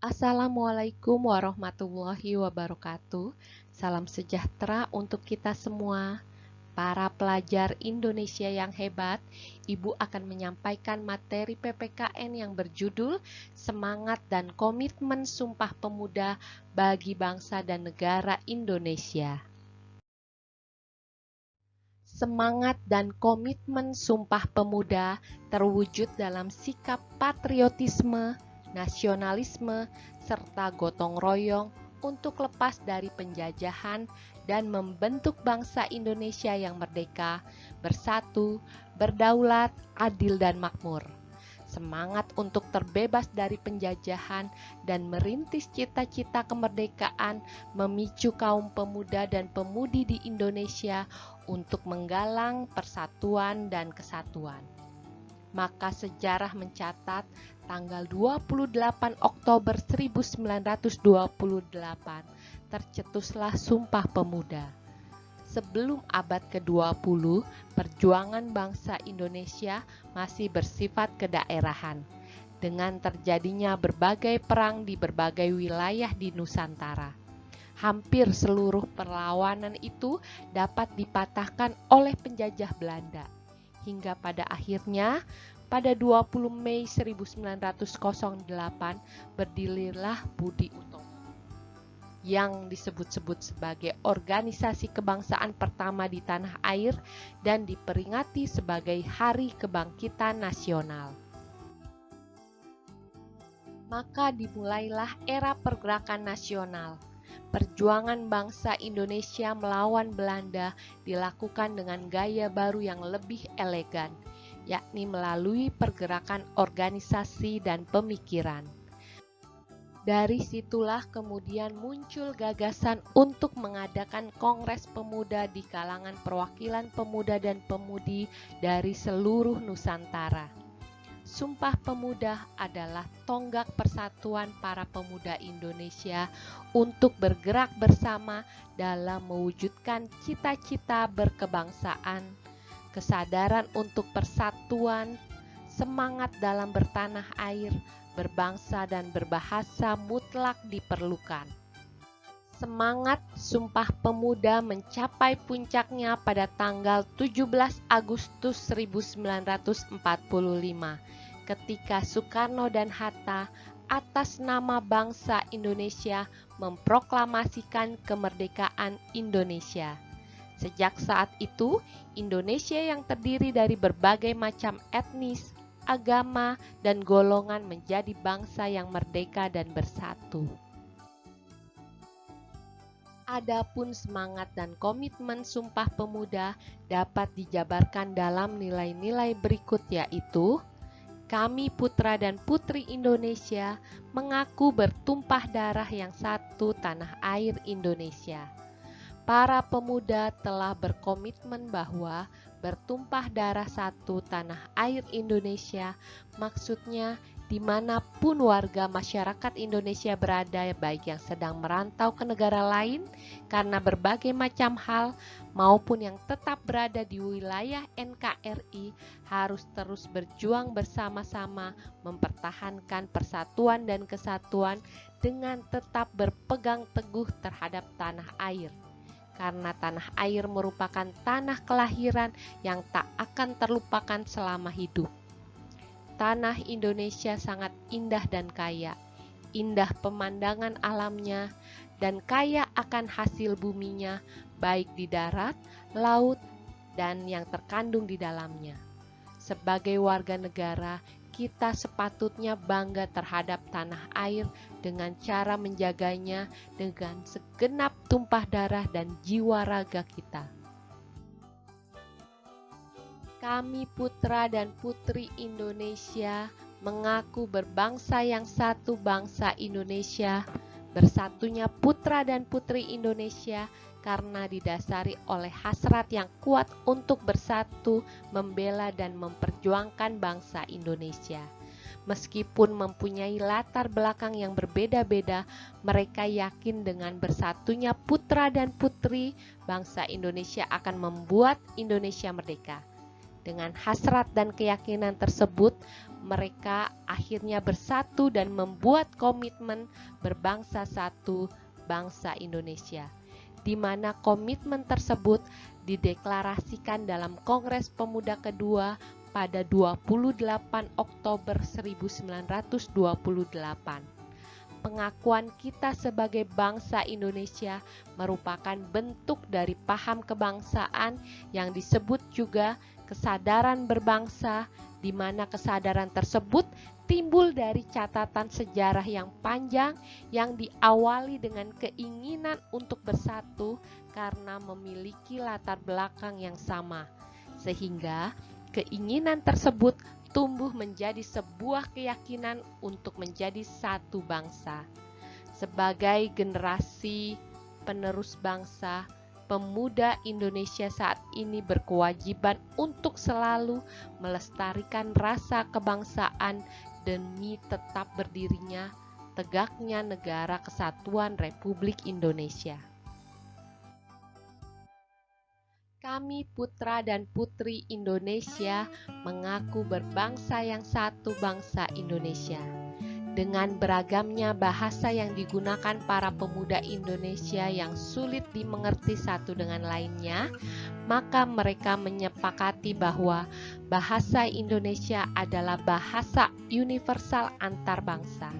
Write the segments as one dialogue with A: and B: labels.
A: Assalamualaikum warahmatullahi wabarakatuh. Salam sejahtera untuk kita semua. Para pelajar Indonesia yang hebat, Ibu akan menyampaikan materi PPKN yang berjudul Semangat dan Komitmen Sumpah Pemuda bagi Bangsa dan Negara Indonesia. Semangat dan komitmen Sumpah Pemuda terwujud dalam sikap patriotisme, nasionalisme, serta gotong royong untuk lepas dari penjajahan dan membentuk bangsa Indonesia yang merdeka, bersatu, berdaulat, adil dan makmur. Semangat untuk terbebas dari penjajahan dan merintis cita-cita kemerdekaan memicu kaum pemuda dan pemudi di Indonesia untuk menggalang persatuan dan kesatuan. Maka sejarah mencatat tanggal 28 Oktober 1928 tercetuslah Sumpah Pemuda. Sebelum abad ke-20, perjuangan bangsa Indonesia masih bersifat kedaerahan, dengan terjadinya berbagai perang di berbagai wilayah di Nusantara. Hampir seluruh perlawanan itu dapat dipatahkan oleh penjajah Belanda. Hingga pada akhirnya, pada 20 Mei 1908 berdirilah Budi Utomo, yang disebut-sebut sebagai organisasi kebangsaan pertama di tanah air dan diperingati sebagai Hari Kebangkitan Nasional. Maka dimulailah era pergerakan nasional. Perjuangan bangsa Indonesia melawan Belanda dilakukan dengan gaya baru yang lebih elegan, yakni melalui pergerakan organisasi dan pemikiran. Dari situlah kemudian muncul gagasan untuk mengadakan Kongres Pemuda di kalangan perwakilan pemuda dan pemudi dari seluruh Nusantara. Sumpah Pemuda adalah tonggak persatuan para pemuda Indonesia untuk bergerak bersama dalam mewujudkan cita-cita berkebangsaan, kesadaran untuk persatuan, semangat dalam bertanah air, berbangsa dan berbahasa mutlak diperlukan. Semangat Sumpah Pemuda mencapai puncaknya pada tanggal 17 Agustus 1945 ketika Soekarno dan Hatta atas nama bangsa Indonesia memproklamasikan kemerdekaan Indonesia. Sejak saat itu, Indonesia yang terdiri dari berbagai macam etnis, agama, dan golongan menjadi bangsa yang merdeka dan bersatu. Adapun semangat dan komitmen Sumpah Pemuda dapat dijabarkan dalam nilai-nilai berikut, yaitu kami putra dan putri Indonesia mengaku bertumpah darah yang satu tanah air Indonesia. Para pemuda telah berkomitmen bahwa bertumpah darah satu tanah air Indonesia maksudnya dimanapun warga masyarakat Indonesia berada, baik yang sedang merantau ke negara lain karena berbagai macam hal maupun yang tetap berada di wilayah NKRI, harus terus berjuang bersama-sama mempertahankan persatuan dan kesatuan dengan tetap berpegang teguh terhadap tanah air. Karena tanah air merupakan tanah kelahiran yang tak akan terlupakan selama hidup. Tanah Indonesia sangat indah dan kaya. indah pemandangan alamnya, dan kaya akan hasil buminya, baik di darat, laut, dan yang terkandung di dalamnya. Sebagai warga negara, kita sepatutnya bangga terhadap tanah air dengan cara menjaganya dengan segenap tumpah darah dan jiwa raga kita. Kami putra dan putri Indonesia mengaku berbangsa yang satu, bangsa Indonesia. Bersatunya putra dan putri Indonesia karena didasari oleh hasrat yang kuat untuk bersatu, membela dan memperjuangkan bangsa Indonesia. Meskipun mempunyai latar belakang yang berbeda-beda, mereka yakin dengan bersatunya putra dan putri bangsa Indonesia akan membuat Indonesia merdeka. Dengan hasrat dan keyakinan tersebut, mereka akhirnya bersatu dan membuat komitmen berbangsa satu, bangsa Indonesia, di mana komitmen tersebut dideklarasikan dalam Kongres Pemuda kedua pada 28 Oktober 1928. Pengakuan kita sebagai bangsa Indonesia merupakan bentuk dari paham kebangsaan yang disebut juga kesadaran berbangsa, di mana kesadaran tersebut timbul dari catatan sejarah yang panjang yang diawali dengan keinginan untuk bersatu karena memiliki latar belakang yang sama, sehingga keinginan tersebut tumbuh menjadi sebuah keyakinan untuk menjadi satu bangsa. Sebagai generasi penerus bangsa, pemuda Indonesia saat ini berkewajiban untuk selalu melestarikan rasa kebangsaan demi tetap berdirinya tegaknya negara kesatuan Republik Indonesia. Kami putra dan putri Indonesia mengaku berbangsa yang satu, bangsa Indonesia. Dengan beragamnya bahasa yang digunakan para pemuda Indonesia yang sulit dimengerti satu dengan lainnya, maka mereka menyepakati bahwa bahasa Indonesia adalah bahasa universal antar bangsa.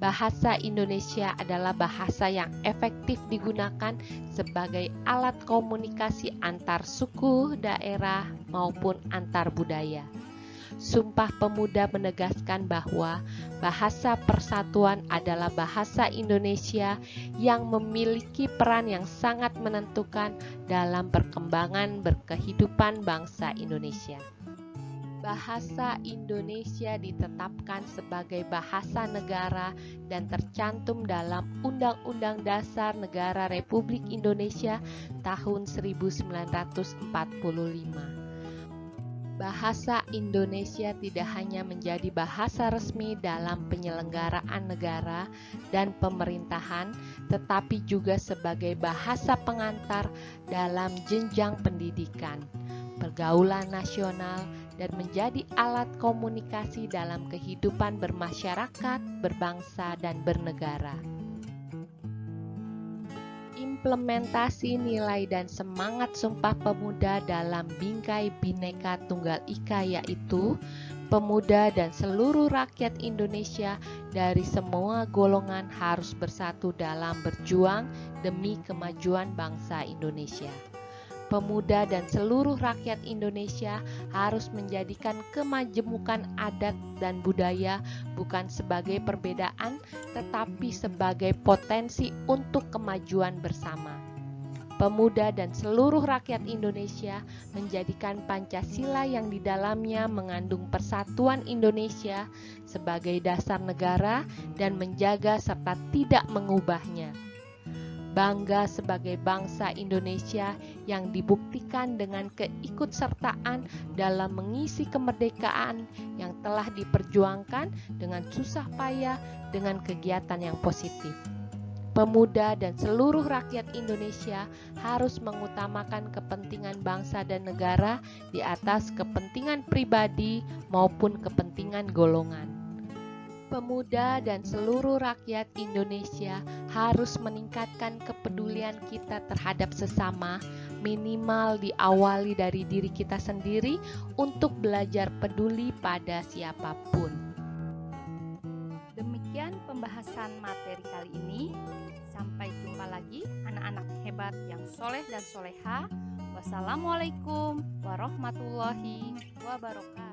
A: Bahasa Indonesia adalah bahasa yang efektif digunakan sebagai alat komunikasi antar suku, daerah, maupun antar budaya. Sumpah Pemuda menegaskan bahwa bahasa persatuan adalah bahasa Indonesia yang memiliki peran yang sangat menentukan dalam perkembangan berkehidupan bangsa Indonesia. Bahasa Indonesia ditetapkan sebagai bahasa negara dan tercantum dalam Undang-Undang Dasar Negara Republik Indonesia tahun 1945. Bahasa Indonesia tidak hanya menjadi bahasa resmi dalam penyelenggaraan negara dan pemerintahan, tetapi juga sebagai bahasa pengantar dalam jenjang pendidikan, pergaulan nasional, dan menjadi alat komunikasi dalam kehidupan bermasyarakat, berbangsa, dan bernegara. Implementasi nilai dan semangat Sumpah Pemuda dalam bingkai Bhinneka Tunggal Ika, yaitu pemuda dan seluruh rakyat Indonesia dari semua golongan harus bersatu dalam berjuang demi kemajuan bangsa Indonesia. Pemuda dan seluruh rakyat Indonesia harus menjadikan kemajemukan adat dan budaya bukan sebagai perbedaan, tetapi sebagai potensi untuk kemajuan bersama. Pemuda dan seluruh rakyat Indonesia menjadikan Pancasila yang di dalamnya mengandung persatuan Indonesia sebagai dasar negara dan menjaga serta tidak mengubahnya. Bangga sebagai bangsa Indonesia yang dibuktikan dengan keikutsertaan dalam mengisi kemerdekaan yang telah diperjuangkan dengan susah payah dengan kegiatan yang positif. Pemuda dan seluruh rakyat Indonesia harus mengutamakan kepentingan bangsa dan negara di atas kepentingan pribadi maupun kepentingan golongan. Pemuda dan seluruh rakyat Indonesia harus meningkatkan kepedulian kita terhadap sesama, minimal diawali dari diri kita sendiri untuk belajar peduli pada siapapun.
B: Demikian pembahasan materi kali ini. Sampai jumpa lagi anak-anak hebat yang soleh dan soleha. Wassalamualaikum warahmatullahi wabarakatuh.